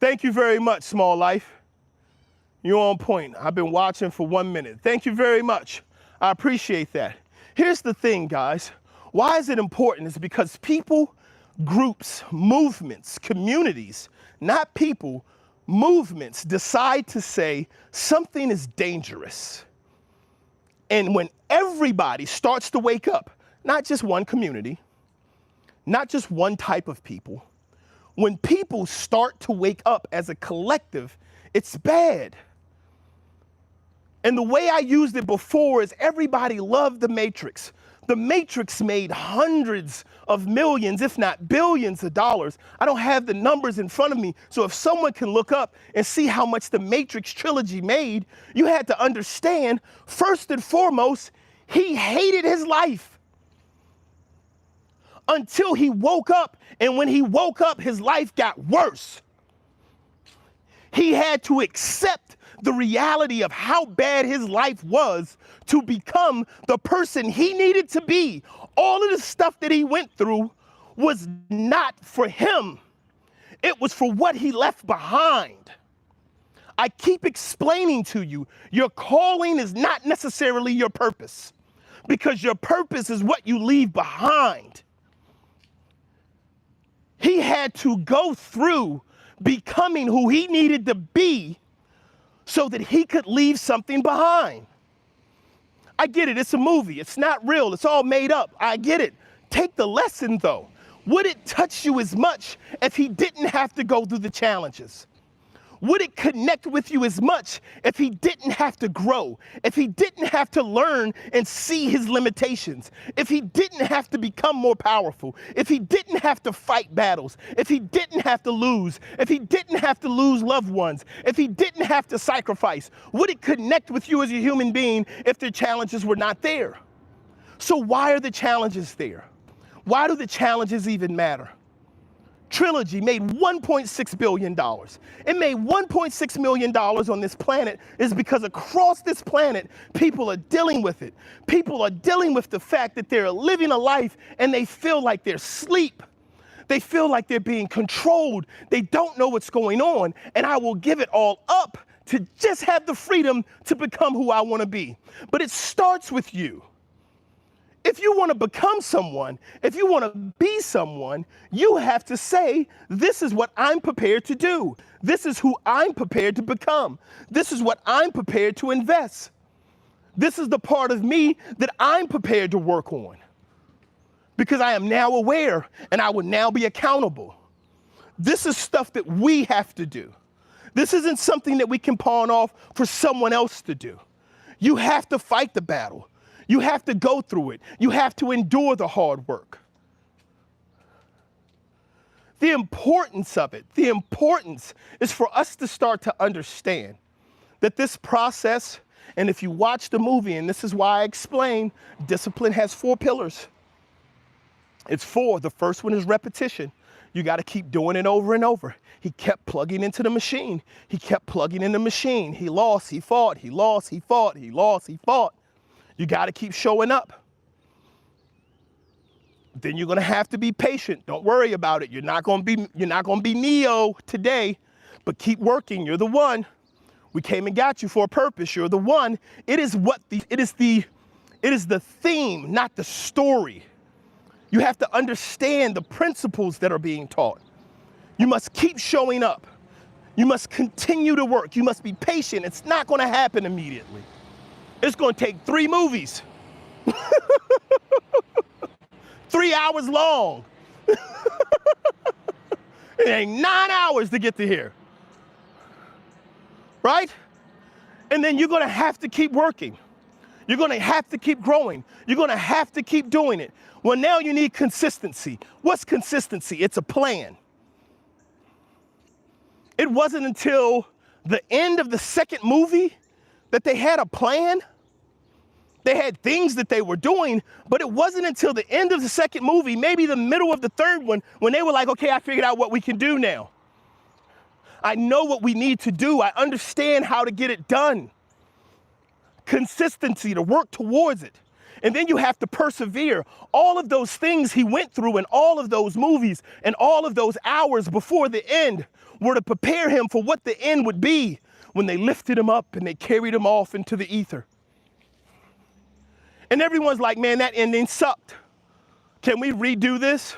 Thank you very much, Small Life. You're on point. I've been watching for 1 minute. Thank you very much. I appreciate that. Here's the thing, guys. Why is it important? It's because people, groups, movements, communities, not people, movements decide to say something is dangerous. And when everybody starts to wake up, not just one community, not just one type of people, when people start to wake up as a collective, it's bad. And the way I used it before is everybody loved The Matrix. The Matrix made hundreds of millions, if not billions of dollars. I don't have the numbers in front of me, so if someone can look up and see how much the Matrix trilogy made, you had to understand, first and foremost, he hated his life. until he woke up. And when he woke up, his life got worse. He had to accept the reality of how bad his life was to become the person he needed to be. All of the stuff that he went through was not for him. It was for what he left behind. I keep explaining to you, your calling is not necessarily your purpose, because your purpose is what you leave behind. He had to go through becoming who he needed to be so that he could leave something behind. I get it, it's a movie, it's not real, it's all made up, I get it. Take the lesson though. Would it touch you as much if he didn't have to go through the challenges? Would it connect with you as much if he didn't have to grow, if he didn't have to learn and see his limitations, if he didn't have to become more powerful, if he didn't have to fight battles, if he didn't have to lose, if he didn't have to lose loved ones, if he didn't have to sacrifice? Would it connect with you as a human being if the challenges were not there? So why are the challenges there? Why do the challenges even matter? Trilogy made $1.6 billion. It made $1.6 million on this planet is because across this planet, people are dealing with it. People are dealing with the fact that they're living a life and they feel like they're asleep. They feel like they're being controlled. They don't know what's going on. And I will give it all up to just have the freedom to become who I want to be. But it starts with you. If you want to become someone, if you want to be someone, you have to say, this is what I'm prepared to do. This is who I'm prepared to become. This is what I'm prepared to invest. This is the part of me that I'm prepared to work on. Because I am now aware and I will now be accountable. This is stuff that we have to do. This isn't something that we can pawn off for someone else to do. You have to fight the battle. You have to go through it. You have to endure the hard work. The importance of it, the importance is for us to start to understand that this process, and if you watch the movie, and this is why I explain, discipline has 4 pillars. It's 4. The first one is repetition. You got to keep doing it over and over. He kept plugging into the machine. He kept plugging in the machine. He lost, he fought, he lost, he fought, he lost, he fought. You got to keep showing up. Then you're going to have to be patient. Don't worry about it. You're not going to be Neo today, but keep working. You're the one. We came and got you for a purpose. You're the one. It is the theme, not the story. You have to understand the principles that are being taught. You must keep showing up. You must continue to work. You must be patient. It's not going to happen immediately. It's going to take 3 movies. 3 hours long. It ain't 9 hours to get to here. Right? And then you're going to have to keep working. You're going to have to keep growing. You're going to have to keep doing it. Well, now you need consistency. What's consistency? It's a plan. It wasn't until the end of the second movie that they had a plan. They had things that they were doing, but it wasn't until the end of the second movie, maybe the middle of the third one, when they were like, okay, I figured out what we can do now. I know what we need to do. I understand how to get it done. Consistency, to work towards it. And then you have to persevere. All of those things he went through in all of those movies and all of those hours before the end were to prepare him for what the end would be when they lifted him up and they carried him off into the ether. And everyone's like, man, that ending sucked. Can we redo this?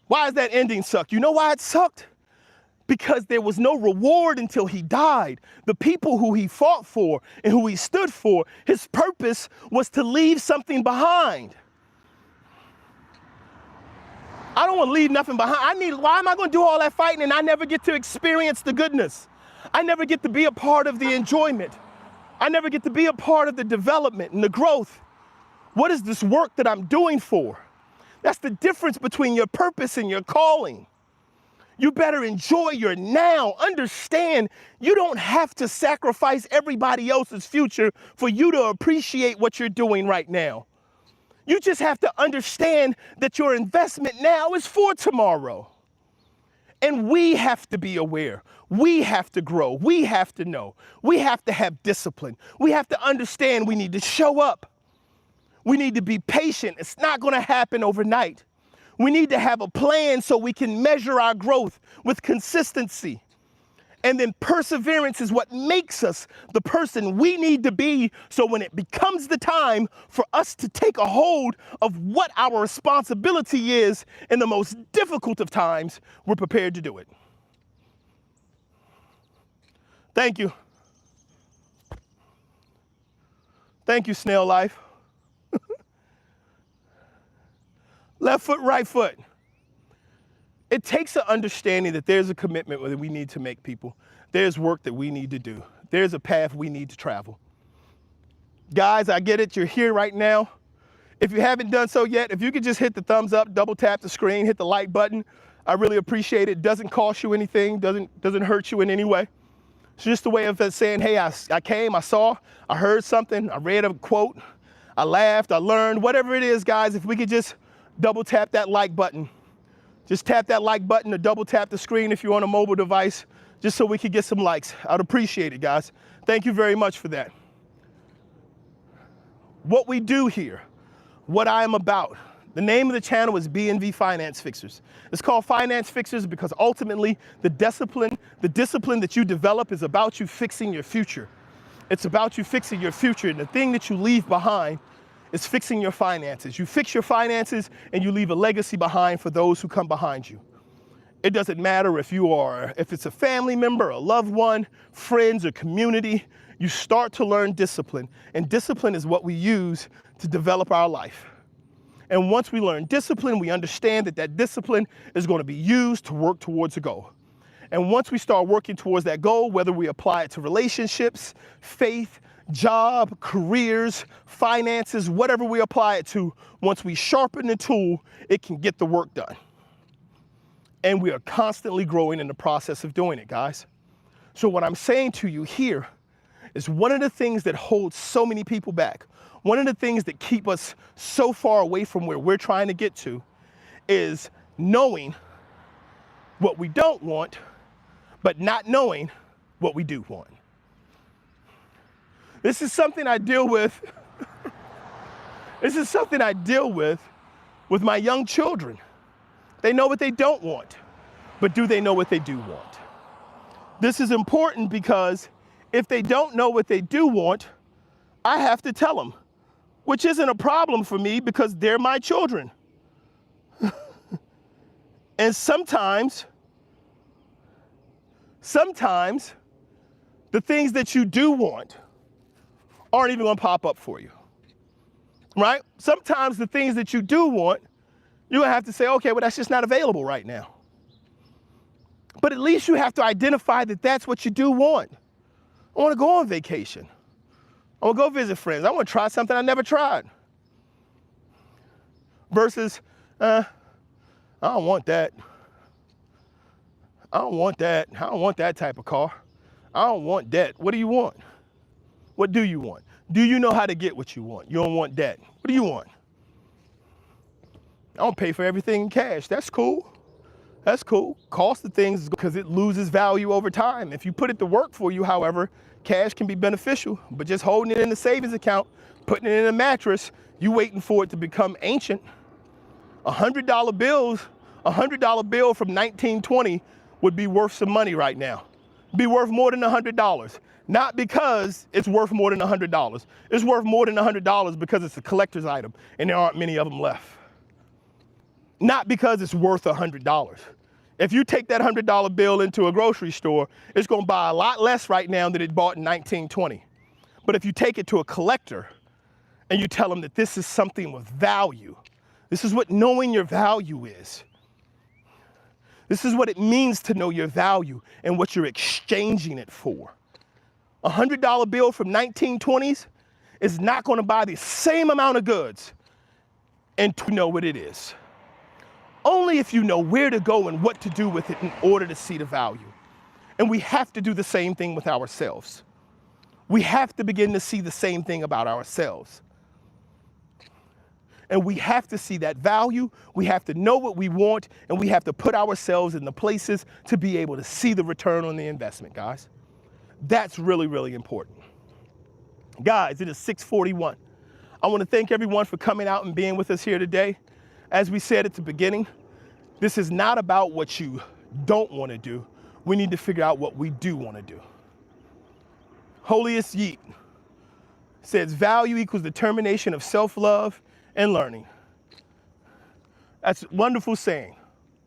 Why does that ending suck? You know why it sucked? Because there was no reward until he died. The people who he fought for and who he stood for, his purpose was to leave something behind. I don't want to leave nothing behind. Why am I going to do all that fighting and I never get to experience the goodness? I never get to be a part of the enjoyment. I never get to be a part of the development and the growth. What is this work that I'm doing for? That's the difference between your purpose and your calling. You better enjoy your now. Understand, you don't have to sacrifice everybody else's future for you to appreciate what you're doing right now. You just have to understand that your investment now is for tomorrow. And we have to be aware. We have to grow. We have to know. We have to have discipline. We have to understand we need to show up. We need to be patient. It's not going to happen overnight. We need to have a plan so we can measure our growth with consistency. And then perseverance is what makes us the person we need to be, so when it becomes the time for us to take a hold of what our responsibility is in the most difficult of times, we're prepared to do it. Thank you. Thank you, Snail Life. Left foot, right foot. It takes an understanding that there's a commitment that we need to make, people. There's work that we need to do. There's a path we need to travel. Guys, I get it. You're here right now. If you haven't done so yet, if you could just hit the thumbs up, double tap the screen, hit the like button. I really appreciate it. Doesn't cost you anything, doesn't hurt you in any way. It's just a way of saying, hey, I came, I saw, I heard something, I read a quote, I laughed, I learned, whatever it is, guys. If we could just double tap that like button. Just tap that like button or double tap the screen if you're on a mobile device, just so we could get some likes. I'd appreciate it, guys. Thank you very much for that. What we do here, what I am about, the name of the channel is B&V Finance Fixers. It's called Finance Fixers because ultimately the discipline that you develop is about you fixing your future. It's about you fixing your future, and the thing that you leave behind is fixing your finances. You fix your finances and you leave a legacy behind for those who come behind you. It doesn't matter if it's a family member, a loved one, friends, or community, you start to learn discipline. And discipline is what we use to develop our life. And once we learn discipline, we understand that that discipline is going to be used to work towards a goal. And once we start working towards that goal, whether we apply it to relationships, faith, job, careers, finances, whatever we apply it to, once we sharpen the tool, it can get the work done. And we are constantly growing in the process of doing it, guys. So what I'm saying to you here is one of the things that holds so many people back, one of the things that keep us so far away from where we're trying to get to, is knowing what we don't want, but not knowing what we do want. This is something I deal with. This is something I deal with my young children. They know what they don't want, but do they know what they do want? This is important because if they don't know what they do want, I have to tell them, which isn't a problem for me because they're my children. And sometimes the things that you do want aren't even gonna pop up for you, right? Sometimes the things that you do want, you're gonna have to say, okay, well, that's just not available right now. But at least you have to identify that that's what you do want. I wanna go on vacation. I wanna go visit friends. I wanna try something I never tried. Versus, I don't want that. I don't want that. I don't want that type of car. I don't want debt. What do you want? What do you want? Do you know how to get what you want? You don't want debt. What do you want? I don't pay for everything in cash. That's cool. That's cool. Cost of things because it loses value over time. If you put it to work for you, however, cash can be beneficial, but just holding it in the savings account, putting it in a mattress, you waiting for it to become ancient. $100 bills, a $100 bill from 1920 would be worth some money right now. Be worth more than $100. Not because it's worth more than $100. It's worth more than $100 because it's a collector's item and there aren't many of them left. Not because it's worth $100. If you take that $100 bill into a grocery store, it's gonna buy a lot less right now than it bought in 1920. But if you take it to a collector and you tell them that this is something with value, this is what knowing your value is. This is what it means to know your value and what you're exchanging it for. A $100 bill from 1920s is not gonna buy the same amount of goods and to know what it is. Only if you know where to go and what to do with it in order to see the value. And we have to do the same thing with ourselves. We have to begin to see the same thing about ourselves. And we have to see that value, we have to know what we want, and we have to put ourselves in the places to be able to see the return on the investment, guys. That's really, really important. Guys, it is 6:41. I want to thank everyone for coming out and being with us here today. As we said at the beginning, this is not about what you don't want to do. We need to figure out what we do want to do. Holiest Yeet says value equals determination of self-love and learning. That's a wonderful saying.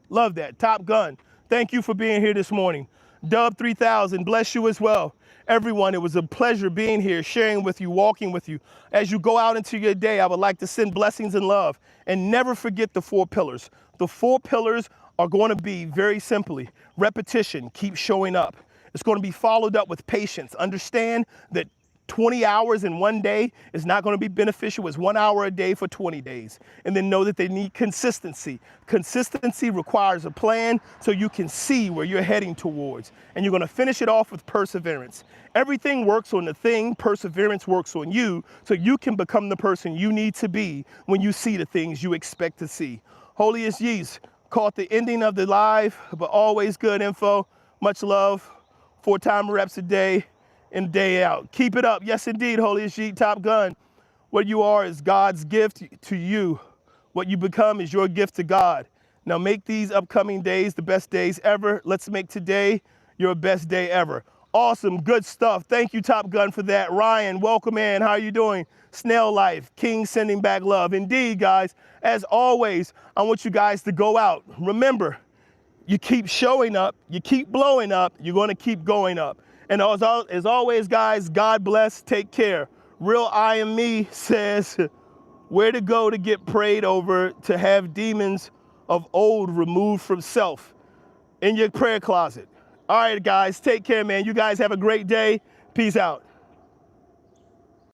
Love that. Top Gun, thank you for being here this morning. Dub 3000, bless you as well. Everyone, it was a pleasure being here, sharing with you, walking with you. As you go out into your day, I would like to send blessings and love. And never forget the 4 pillars. The 4 pillars are going to be very simply repetition, keep showing up. It's going to be followed up with patience. Understand that 20 hours in one day is not going to be beneficial. It's 1 hour a day for 20 days. And then know that they need consistency. Consistency requires a plan so you can see where you're heading towards. And you're going to finish it off with perseverance. Everything works on the thing, perseverance works on you, so you can become the person you need to be when you see the things you expect to see. Holiest Yeast, caught the ending of the live, but always good info. Much love. 4 time reps a day. And day out. Keep it up. Yes, indeed, Holiest Yeet, Top Gun. What you are is God's gift to you. What you become is your gift to God. Now make these upcoming days the best days ever. Let's make today your best day ever. Awesome, good stuff. Thank you, Top Gun, for that. Ryan, welcome in. How are you doing? Snail Life, King sending back love. Indeed, guys, as always, I want you guys to go out. Remember, you keep showing up, you keep blowing up, you're going to keep going up. And as always, guys, God bless, take care. Real I Am Me says, where to go to get prayed over to have demons of old removed from self? In your prayer closet. All right, guys, take care, man. You guys have a great day. Peace out.